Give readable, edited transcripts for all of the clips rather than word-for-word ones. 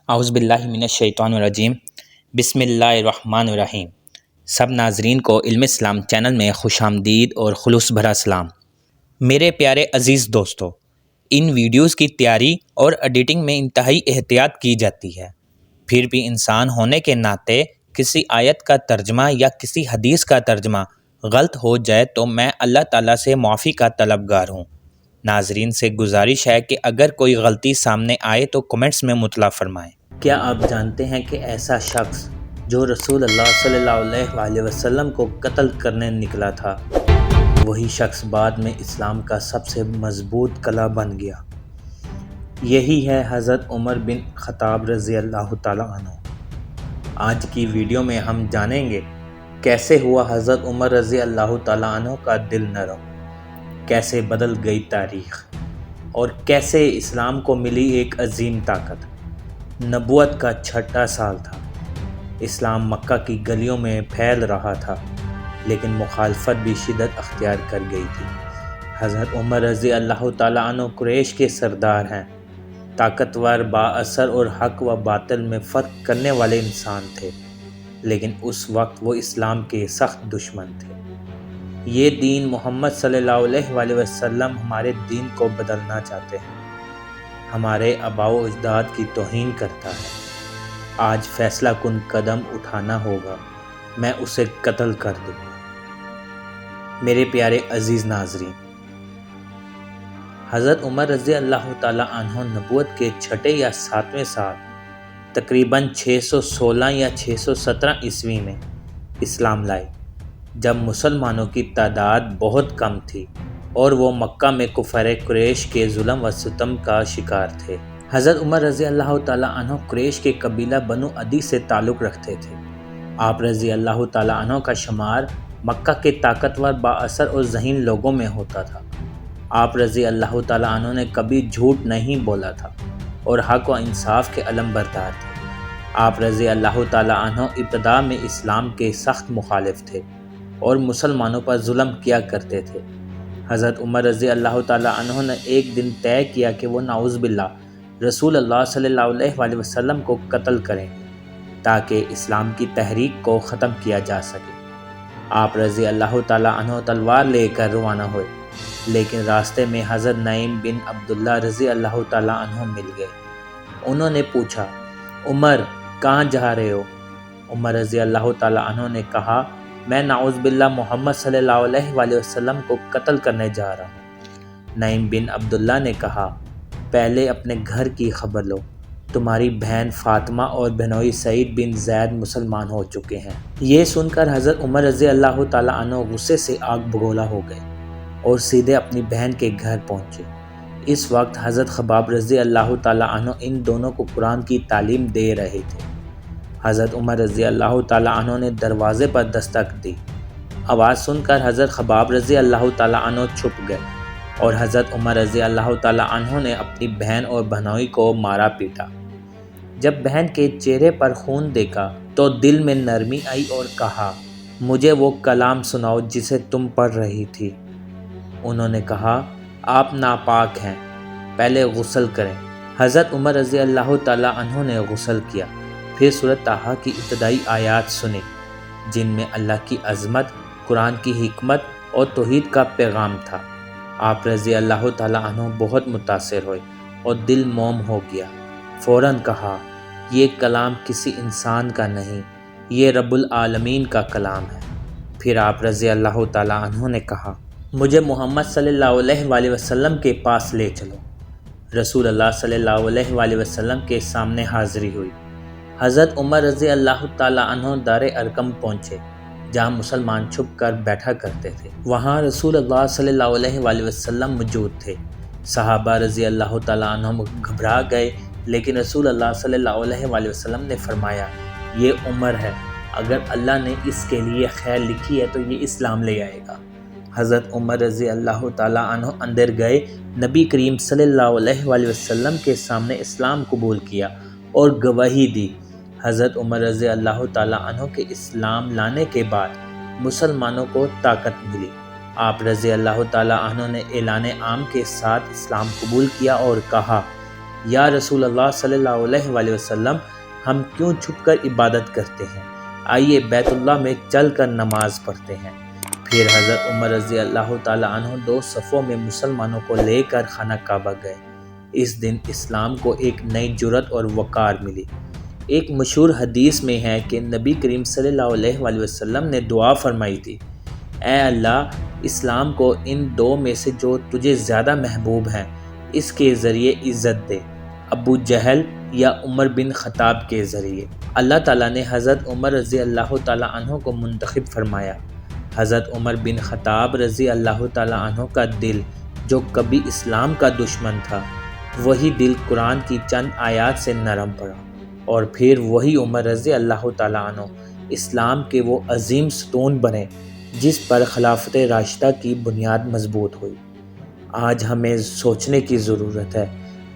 اعوذ باللہ من الشیطان الرجیم بسم اللہ الرحمن الرحیم۔ سب ناظرین کو علم اسلام چینل میں خوش آمدید اور خلوص بھرا سلام۔ میرے پیارے عزیز دوستو، ان ویڈیوز کی تیاری اور ایڈیٹنگ میں انتہائی احتیاط کی جاتی ہے، پھر بھی انسان ہونے کے ناطے کسی آیت کا ترجمہ یا کسی حدیث کا ترجمہ غلط ہو جائے تو میں اللہ تعالیٰ سے معافی کا طلبگار ہوں۔ ناظرین سے گزارش ہے کہ اگر کوئی غلطی سامنے آئے تو کمنٹس میں مطلع فرمائیں۔ کیا آپ جانتے ہیں کہ ایسا شخص جو رسول اللہ صلی اللہ علیہ وسلم کو قتل کرنے نکلا تھا، وہی شخص بعد میں اسلام کا سب سے مضبوط قلعہ بن گیا؟ یہی ہے حضرت عمر بن خطاب رضی اللہ تعالیٰ عنہ۔ آج کی ویڈیو میں ہم جانیں گے کیسے ہوا حضرت عمر رضی اللہ تعالیٰ عنہ کا دل نرم، کیسے بدل گئی تاریخ، اور کیسے اسلام کو ملی ایک عظیم طاقت۔ نبوت کا چھٹا سال تھا، اسلام مکہ کی گلیوں میں پھیل رہا تھا، لیکن مخالفت بھی شدت اختیار کر گئی تھی۔ حضرت عمر رضی اللہ تعالیٰ عنہ قریش کے سردار ہیں، طاقتور، با اثر اور حق و باطل میں فرق کرنے والے انسان تھے، لیکن اس وقت وہ اسلام کے سخت دشمن تھے۔ یہ دین محمد صلی اللہ علیہ وسلم ہمارے دین کو بدلنا چاہتے ہیں، ہمارے آباء و اجداد کی توہین کرتا ہے۔ آج فیصلہ کن قدم اٹھانا ہوگا، میں اسے قتل کر دوں گا۔ میرے پیارے عزیز ناظرین، حضرت عمر رضی اللہ تعالیٰ عنہ نبوت کے چھٹے یا ساتویں سال تقریباً 616 یا 617 عیسوی میں اسلام لائے، جب مسلمانوں کی تعداد بہت کم تھی اور وہ مکہ میں کفار قریش کے ظلم و ستم کا شکار تھے۔ حضرت عمر رضی اللہ تعالیٰ عنہ قریش کے قبیلہ بنو عدی سے تعلق رکھتے تھے۔ آپ رضی اللہ تعالیٰ عنہ کا شمار مکہ کے طاقتور، با اثر اور ذہین لوگوں میں ہوتا تھا۔ آپ رضی اللہ تعالیٰ عنہ نے کبھی جھوٹ نہیں بولا تھا اور حق و انصاف کے علم بردار تھے۔ آپ رضی اللہ تعالیٰ عنہ ابتدا میں اسلام کے سخت مخالف تھے اور مسلمانوں پر ظلم کیا کرتے تھے۔ حضرت عمر رضی اللہ تعالیٰ عنہ نے ایک دن طے کیا کہ وہ نعوذ باللہ رسول اللہ صلی اللہ علیہ وسلم کو قتل کریں گے تاکہ اسلام کی تحریک کو ختم کیا جا سکے۔ آپ رضی اللہ تعالیٰ عنہ تلوار لے کر روانہ ہوئے، لیکن راستے میں حضرت نعیم بن عبداللہ رضی اللہ تعالیٰ عنہ مل گئے۔ انہوں نے پوچھا، عمر کہاں جا رہے ہو؟ عمر رضی اللہ تعالیٰ عنہ نے کہا، میں نعوذ باللہ محمد صلی اللہ علیہ وسلم کو قتل کرنے جا رہا ہوں۔ نعیم بن عبداللہ نے کہا، پہلے اپنے گھر کی خبر لو، تمہاری بہن فاطمہ اور بہنوئی سعید بن زید مسلمان ہو چکے ہیں۔ یہ سن کر حضرت عمر رضی اللہ تعالیٰ عنہ غصے سے آگ بگولا ہو گئے اور سیدھے اپنی بہن کے گھر پہنچے۔ اس وقت حضرت خباب رضی اللہ تعالیٰ عنہ ان دونوں کو قرآن کی تعلیم دے رہے تھے۔ حضرت عمر رضی اللہ تعالیٰ عنہ نے دروازے پر دستک دی۔ آواز سن کر حضرت خباب رضی اللہ تعالیٰ عنہ چھپ گئے اور حضرت عمر رضی اللہ تعالیٰ عنہ نے اپنی بہن اور بہنوئی کو مارا پیٹا۔ جب بہن کے چہرے پر خون دیکھا تو دل میں نرمی آئی اور کہا، مجھے وہ کلام سناؤ جسے تم پڑھ رہی تھی۔ انہوں نے کہا، آپ ناپاک ہیں، پہلے غسل کریں۔ حضرت عمر رضی اللہ تعالیٰ عنہ نے غسل کیا، پھر سورۃ طٰہٰ کی ابتدائی آیات سنی، جن میں اللہ کی عظمت، قرآن کی حکمت اور توحید کا پیغام تھا۔ آپ رضی اللہ تعالیٰ عنہ بہت متاثر ہوئے اور دل موم ہو گیا۔ فوراً کہا، یہ کلام کسی انسان کا نہیں، یہ رب العالمین کا کلام ہے۔ پھر آپ رضی اللہ تعالیٰ عنہ نے کہا، مجھے محمد صلی اللہ علیہ وسلم کے پاس لے چلو۔ رسول اللہ صلی اللہ علیہ وسلم کے سامنے حاضری ہوئی۔ حضرت عمر رضی اللہ تعالیٰ عنہ دار ارقم پہنچے، جہاں مسلمان چھپ کر بیٹھا کرتے تھے۔ وہاں رسول اللہ صلی اللہ علیہ وسلم موجود تھے۔ صحابہ رضی اللہ تعالیٰ عنہ گھبرا گئے، لیکن رسول اللہ صلی اللہ علیہ وسلم نے فرمایا، یہ عمر ہے، اگر اللہ نے اس کے لیے خیر لکھی ہے تو یہ اسلام لے آئے گا۔ حضرت عمر رضی اللہ تعالیٰ عنہ اندر گئے، نبی کریم صلی اللہ علیہ وسلم کے سامنے اسلام قبول کیا اور گواہی دی۔ حضرت عمر رضی اللہ تعالیٰ عنہ کے اسلام لانے کے بعد مسلمانوں کو طاقت ملی۔ آپ رضی اللہ تعالیٰ عنہ نے اعلان عام کے ساتھ اسلام قبول کیا اور کہا، یا رسول اللہ صلی اللہ علیہ وآلہ وسلم، ہم کیوں چھپ کر عبادت کرتے ہیں؟ آئیے بیت اللہ میں چل کر نماز پڑھتے ہیں۔ پھر حضرت عمر رضی اللہ تعالیٰ عنہ 2 صفوں میں مسلمانوں کو لے کر خانہ کعبہ گئے۔ اس دن اسلام کو ایک نئی جرأت اور وقار ملی۔ ایک مشہور حدیث میں ہے کہ نبی کریم صلی اللہ علیہ وآلہ وسلم نے دعا فرمائی تھی، اے اللہ، اسلام کو ان 2 میں سے جو تجھے زیادہ محبوب ہیں اس کے ذریعے عزت دے، ابو جہل یا عمر بن خطاب کے ذریعے۔ اللہ تعالیٰ نے حضرت عمر رضی اللہ تعالیٰ عنہ کو منتخب فرمایا۔ حضرت عمر بن خطاب رضی اللہ تعالیٰ عنہ کا دل جو کبھی اسلام کا دشمن تھا، وہی دل قرآن کی چند آیات سے نرم پڑا، اور پھر وہی عمر رضی اللہ تعالیٰ عنہ اسلام کے وہ عظیم ستون بنے جس پر خلافت راشدہ کی بنیاد مضبوط ہوئی۔ آج ہمیں سوچنے کی ضرورت ہے،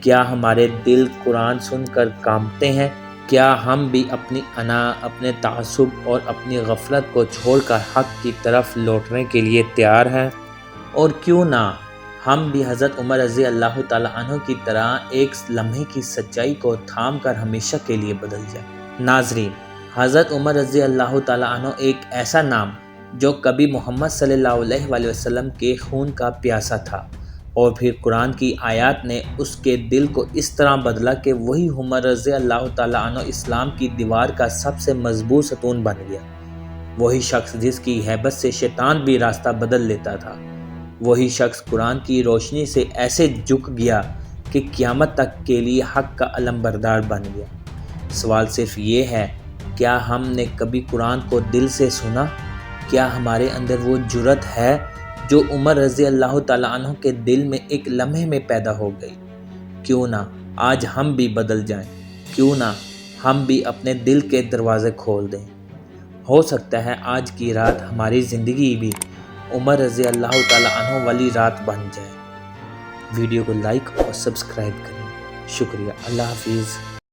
کیا ہمارے دل قرآن سن کر کانپتے ہیں؟ کیا ہم بھی اپنی انا، اپنے تعصب اور اپنی غفلت کو چھوڑ کر حق کی طرف لوٹنے کے لیے تیار ہیں؟ اور کیوں نہ ہم بھی حضرت عمر رضی اللہ تعالیٰ عنہ کی طرح ایک لمحے کی سچائی کو تھام کر ہمیشہ کے لیے بدل جائیں۔ ناظرین، حضرت عمر رضی اللہ تعالیٰ عنہ ایک ایسا نام جو کبھی محمد صلی اللہ علیہ وآلہ وسلم کے خون کا پیاسا تھا، اور پھر قرآن کی آیات نے اس کے دل کو اس طرح بدلا کہ وہی عمر رضی اللہ تعالیٰ عنہ اسلام کی دیوار کا سب سے مضبوط ستون بن گیا۔ وہی شخص جس کی ہیبت سے شیطان بھی راستہ بدل لیتا تھا، وہی شخص قرآن کی روشنی سے ایسے جھک گیا کہ قیامت تک کے لیے حق کا علمبردار بن گیا۔ سوال صرف یہ ہے، کیا ہم نے کبھی قرآن کو دل سے سنا؟ کیا ہمارے اندر وہ جرأت ہے جو عمر رضی اللہ تعالیٰ عنہ کے دل میں ایک لمحے میں پیدا ہو گئی؟ کیوں نہ آج ہم بھی بدل جائیں، کیوں نہ ہم بھی اپنے دل کے دروازے کھول دیں۔ ہو سکتا ہے آج کی رات ہماری زندگی بھی عمر رضی اللہ تعالیٰ عنہ والی رات بن جائے۔ ویڈیو کو لائک اور سبسکرائب کریں۔ شکریہ۔ اللہ حافظ۔